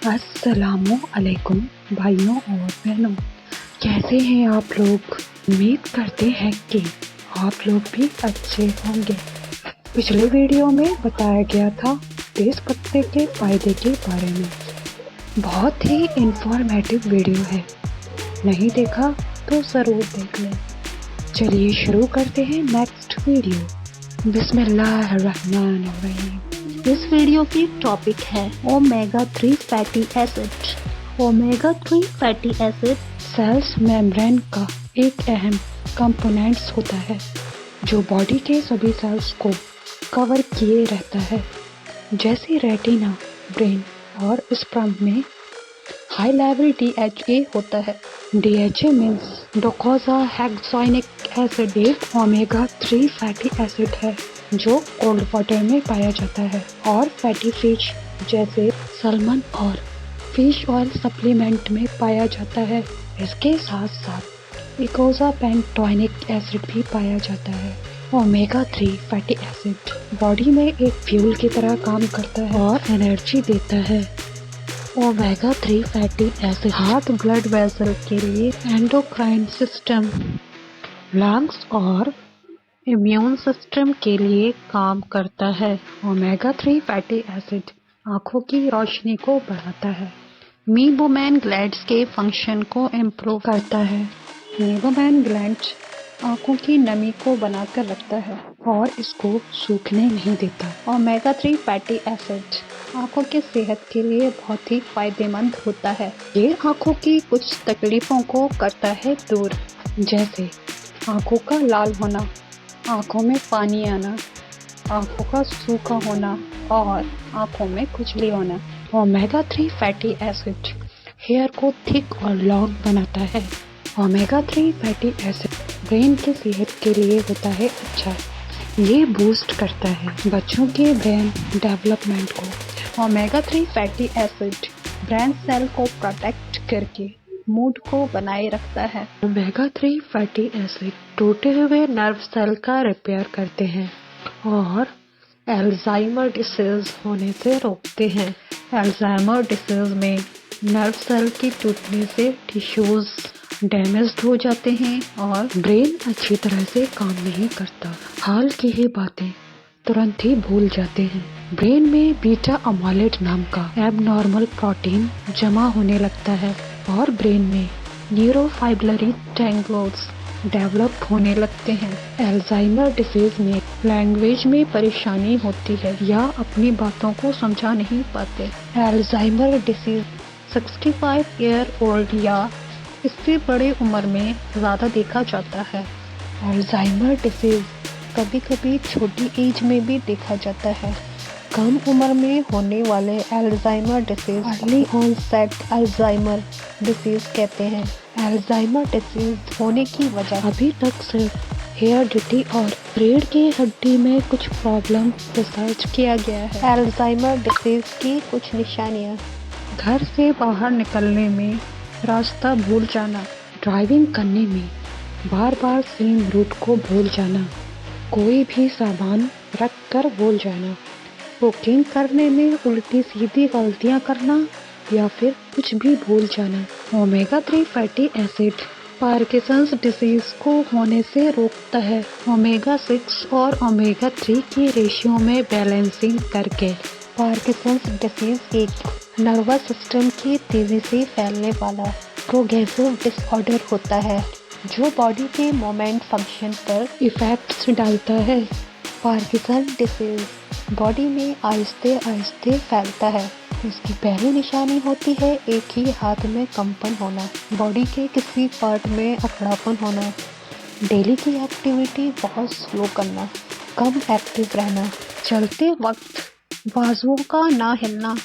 अस्सलामु अलैकुम भाइयों और बहनों, कैसे हैं आप लोग। उम्मीद करते हैं कि आप लोग भी अच्छे होंगे। पिछले वीडियो में बताया गया था तेज पत्ते के फायदे के बारे में। बहुत ही इंफॉर्मेटिव वीडियो है, नहीं देखा तो ज़रूर देख लें। चलिए शुरू करते हैं नेक्स्ट वीडियो। बिस्मिल्लाहिर्रहमानिर्रहीम। इस वीडियो की टॉपिक है omega 3 fatty acid. Omega 3 fatty acid cells membrane का एक अहम कंपोनेंट्स होता है जो बॉडी के सभी सेल्स को कवर किए रहता है, जैसे रेटिना, ब्रेन और स्पर्म में हाई लेवल DHA होता है। DHA मीन्स डोकोसा हेक्सोनिक एसिड एक ओमेगा 3 फैटी एसिड है जो कोल्ड वाटर में पाया जाता है और फैटी फिश जैसे सैल्मन और फिश ऑयल सप्लीमेंट में पाया जाता है। इसके साथ साथ इकोसापेंटोनिक एसिड भी पाया जाता है। ओमेगा 3 फैटी एसिड बॉडी में एक फ्यूल की तरह काम करता है और एनर्जी देता है। Omega 3 fatty acid heart blood vessel के लिए, एंडोक्राइन सिस्टम, लंग्स और इम्यून सिस्टम के लिए काम करता है। ओमेगा 3 फैटी एसिड आँखों की रोशनी को बढ़ाता है। मीबोमैन ग्लैंड्स के फंक्शन को इम्प्रूव करता है। मीबोमैन ग्लैंड आँखों की नमी को बनाकर रखता है और इसको सूखने नहीं देता। ओमेगा 3 फैटी एसिड आँखों की सेहत के लिए बहुत ही फायदेमंद होता है। ये आँखों की कुछ तकलीफों को करता है दूर, जैसे आँखों का लाल होना, आँखों में पानी आना, आँखों का सूखा होना और आँखों में खुजली होना। ओमेगा 3 फैटी एसिड हेयर को थिक और लॉन्ग बनाता है। ओमेगा 3 फैटी एसिड ब्रेन की सेहत के लिए होता है अच्छा। ये बूस्ट करता है बच्चों के ब्रेन डेवलपमेंट को। Omega 3 fatty acid brain cell को प्रोटेक्ट करके मूड को बनाए रखता है। ओमेगा 3 फैटी एसिड टूटे हुए नर्व सेल का रिपेयर करते हैं और अल्जाइमर डिसीज होने से रोकते हैं। अल्जाइमर डिसीज में नर्व सेल की टूटने से टिश्यूज डैमेज्ड हो जाते हैं और ब्रेन अच्छी तरह से काम नहीं करता। हाल की ही बातें तुरंत ही भूल जाते हैं। ब्रेन में बीटा अमाइलेट नाम का एबनॉर्मल प्रोटीन जमा होने लगता है और ब्रेन में न्यूरोफाइब्रिलरी टैंगल्स डेवलप होने लगते हैं। अल्जाइमर डिसीज में लैंग्वेज में परेशानी होती है या अपनी बातों को समझा नहीं पाते। अल्जाइमर डिसीज 65 ईयर ओल्ड या इससे बड़े उम्र में ज़्यादा देखा जाता है। अल्जाइमर डिसीज कभी कभी छोटी एज में भी देखा जाता है। कम उम्र में होने वाले Alzheimer disease early onset Alzheimer disease कहते हैं। अल्जाइमर डिसीज होने की वजह अभी तक सिर्फ हेरिडिटी और रीढ़ की हड्डी में कुछ प्रॉब्लम रिसर्च किया गया है। अल्जाइमर डिसीज की कुछ निशानियाँ: घर से बाहर निकलने में रास्ता भूल जाना, ड्राइविंग करने में बार बार सेम रूट को भूल जाना, कोई भी सामान रख कर भूल जाना, कुकिंग करने में उल्टी सीधी गलतियां करना या फिर कुछ भी भूल जाना। Omega 3 fatty acid Parkinson's disease को होने से रोकता है। ओमेगा 6 और ओमेगा 3 की रेशियो में बैलेंसिंग करके पार्किंसंस डिसीज एक नर्वस सिस्टम की तेजी से फैलने वाला प्रोग्रेसिव डिसऑर्डर होता है जो बॉडी के मोमेंट फंक्शन पर इफेक्ट्स डालता है। पार्किंसन डिसीज बॉडी में आहिस्ते आहिस्ते फैलता है। इसकी पहली निशानी होती है एक ही हाथ में कंपन होना, बॉडी के किसी पार्ट में अकड़ापन होना, डेली की एक्टिविटी बहुत स्लो करना, कम एक्टिव रहना, चलते वक्त बाजुओं का ना हिलना।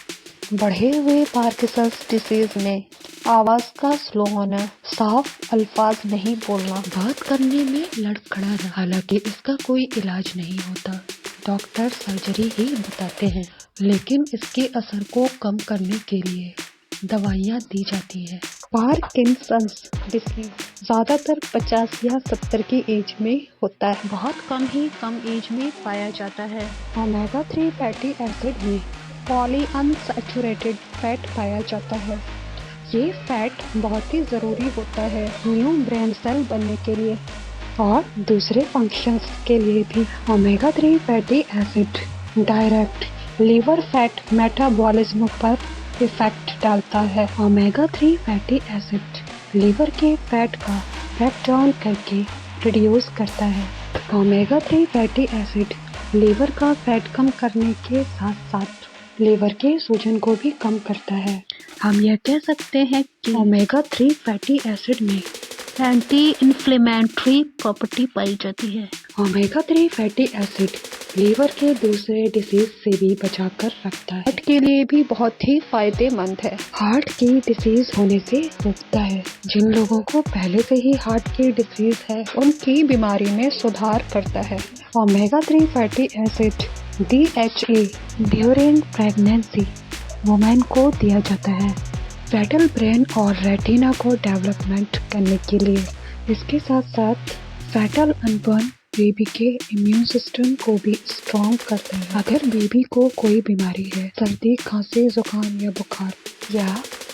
बढ़े हुए पार्किंसंस डिसीज में आवाज़ का स्लो होना, साफ अल्फाज नहीं बोलना, बात करने में लड़खड़ा रहा। हालांकि इसका कोई इलाज नहीं होता, डॉक्टर सर्जरी ही बताते हैं, लेकिन इसके असर को कम करने के लिए दवाइयाँ दी जाती है। पार्किंसंस डिसीज ज़्यादातर 50 या 70 की एज में होता है, बहुत कम एज में पाया जाता है। ओमेगा 3 फैटी एसिड में पॉलीअनसैचुरेटेड फैट पाया जाता है। ये फैट बहुत ही ज़रूरी होता है न्यू ब्रेन सेल बनने के लिए और दूसरे फंक्शंस के लिए भी। Omega 3 fatty acid direct liver fat metabolism पर इफेक्ट डालता है। ओमेगा 3 फैटी एसिड लिवर के फैट का ब्रेक डाउन करके रिड्यूस करता है। ओमेगा 3 फैटी एसिड लीवर का फैट कम करने के साथ साथ लीवर के सूजन को भी कम करता है। हम यह कह सकते हैं कि ओमेगा 3 फैटी एसिड में एंटी इन्फ्लेमेटरी प्रॉपर्टी पाई जाती है। ओमेगा 3 फैटी एसिड लीवर के दूसरे डिसीज से भी बचाकर रखता है। हार्ट के लिए भी बहुत ही फायदेमंद है। हार्ट की डिसीज होने से रोकता है। जिन लोगों को पहले से ही हार्ट की डिसीज है उनकी बीमारी में सुधार करता है। Omega 3 fatty acid DHA during pregnancy women को दिया जाता है फेटल ब्रेन और रेटिना को डेवलपमेंट करने के लिए। इसके साथ साथ फेटल अनबॉर्न बेबी के इम्यून सिस्टम को भी स्ट्रॉन्ग करता है। अगर बेबी को कोई बीमारी है, सर्दी, खांसी, जुकाम या बुखार या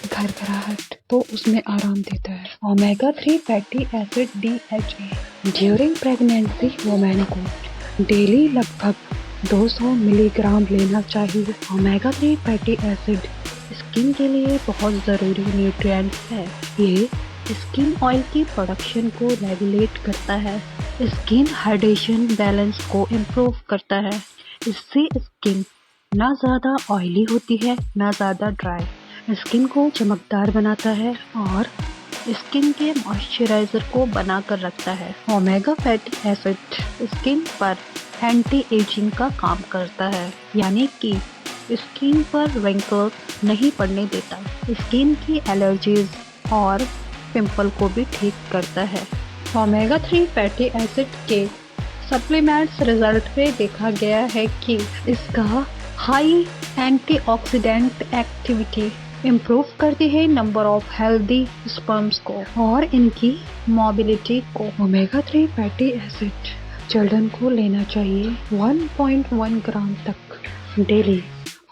घरघराहट, तो उसमें आराम देता है। Omega 3 fatty acid DHA during pregnancy women को डेली लगभग 200 मिलीग्राम लेना चाहिए। ओमेगा 3 फैटी एसिड स्किन के लिए बहुत ज़रूरी न्यूट्रिएंट है। ये स्किन ऑयल की प्रोडक्शन को रेगुलेट करता है, स्किन हाइड्रेशन बैलेंस को इम्प्रूव करता है। इससे स्किन ना ज़्यादा ऑयली होती है ना ज़्यादा ड्राई। स्किन को चमकदार बनाता है और स्किन के मॉइस्चराइज़र को बना कर रखता है। ओमेगा फैटी एसिड स्किन पर एंटी एजिंग का काम करता है, यानी कि स्किन पर रिंकल्स नहीं पड़ने देता। स्किन की एलर्जीज और पिंपल को भी ठीक करता है। ओमेगा 3 फैटी एसिड के सप्लीमेंट्स रिजल्ट में देखा गया है कि इसका हाई एंटीऑक्सीडेंट एक्टिविटी इम्प्रूव करती है नंबर ऑफ हेल्दी स्पर्म्स को और इनकी मोबिलिटी को। ओमेगा 3 फैटी एसिड चिल्ड्रन को लेना चाहिए 1.1 ग्राम तक डेली।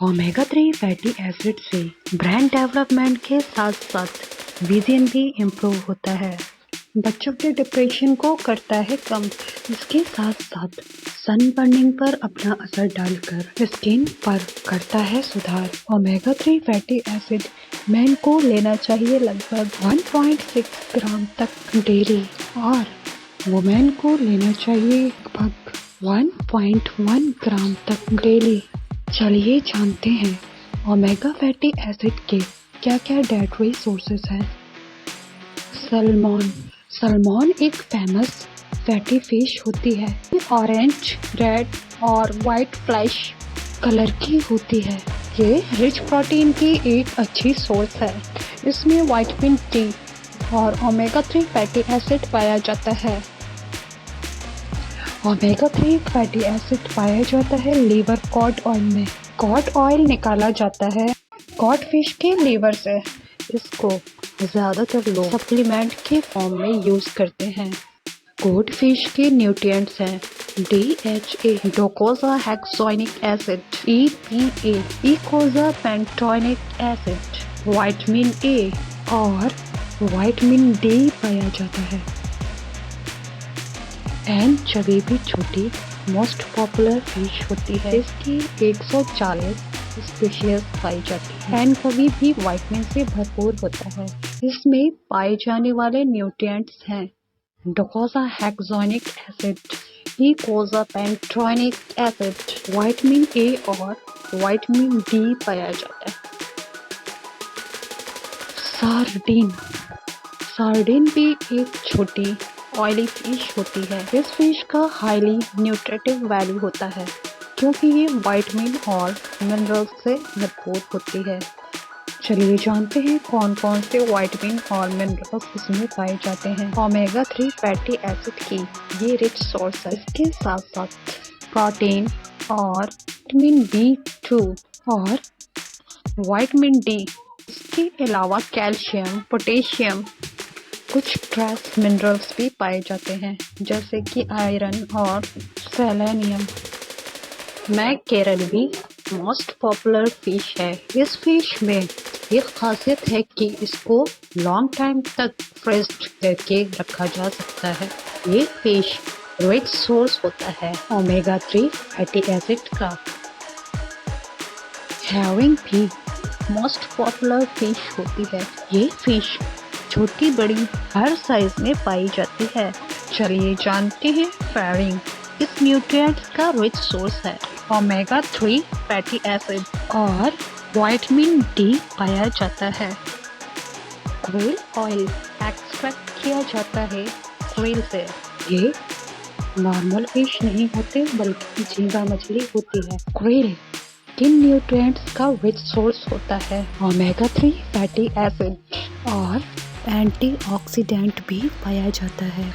ओमेगा 3 फैटी एसिड से ब्रेन डेवलपमेंट के साथ साथ विजन भी इम्प्रूव होता है। बच्चों के डिप्रेशन को करता है कम। इसके साथ साथ सन बर्निंग पर अपना असर डालकर स्किन पर करता है सुधार। ओमेगा 3 फैटी एसिड मैन को लेना चाहिए लगभग 1.6 ग्राम तक डेली और वुमेन को लेना चाहिए लगभग 1.1 ग्राम तक डेली। चलिए जानते हैं ओमेगा फैटी एसिड के क्या क्या डाइटरी सोर्सेस हैं। सैल्मन एक फेमस फैटी फिश होती है। ऑरेंज, रेड और वाइट फ्लैश कलर की होती है। ये रिच प्रोटीन की एक अच्छी सोर्स है। इसमें विटामिन डी और ओमेगा 3 फैटी एसिड पाया जाता है। ओमेगा 3 फैटी एसिड पाया जाता है लीवर कॉड ऑयल में। कॉड ऑयल निकाला जाता है कॉड फिश के लीवर से। इसको ज़्यादातर लोग सप्लीमेंट के फॉर्म में यूज़ करते हैं। कॉड फिश के न्यूट्रिएंट्स हैं DHA docosahexaenoic acid, EPA eicosapentaenoic acid, vitamin A और विटामिन D पाया जाता है। एनचोवी भी छोटी मोस्ट पॉपुलर फिश होती है। इसकी 140 स्पीशीज पाई जाती है। एनचोवी भी विटामिन से भरपूर होता है। इसमें पाए जाने वाले न्यूट्रिएंट्स हैं डोकोसाहेक्सोनिक एसिड, इकोसापेंटोनिक एसिड, विटामिन A और विटामिन D पाया जाता है। सार्डिन भी एक छोटी ऑयली फिश होती है। इस फिश का हाईली न्यूट्रिटिव वैल्यू होता है क्योंकि ये विटामिन और मिनरल्स से भरपूर होती है। चलिए जानते हैं कौन कौन से विटामिन और मिनरल्स इसमें पाए जाते हैं। ओमेगा 3 फैटी एसिड की ये रिच सोर्स है। इसके साथ साथ प्रोटीन और विटामिन B2 और विटामिन D, इसके अलावा कैल्शियम, पोटेशियम, कुछ ट्रेस मिनरल्स भी पाए जाते हैं जैसे कि आयरन और सेलेनियम। मैं केरल भी मोस्ट पॉपुलर फिश है। इस फिश में एक खासियत है कि इसको लॉन्ग टाइम तक फ्रीज करके रखा जा सकता है। ये फिश रिच सोर्स होता है ओमेगा 3 फैटी एसिड का। हैविंग भी मोस्ट पॉपुलर फिश होती है। ये फिश छोटी बड़ी हर साइज में पाई जाती है। चलिए जानते हैं फेरिंग। इस न्यूट्रिएंट्स का रिच सोर्स है। ओमेगा 3 फैटी एसिड और विटामिन डी पाया जाता है। क्रिल ऑयल एक्सट्रैक्ट किया जाता है क्रिल से। ये नॉर्मल फिश नहीं होते बल्कि झींगा मछली होती है। क्रिल किन न्यूट्रिएंट्स का रिच सोर्स होता है? ओमेगा 3 फैटी एसिड और एंटीऑक्सीडेंट भी पाया जाता है।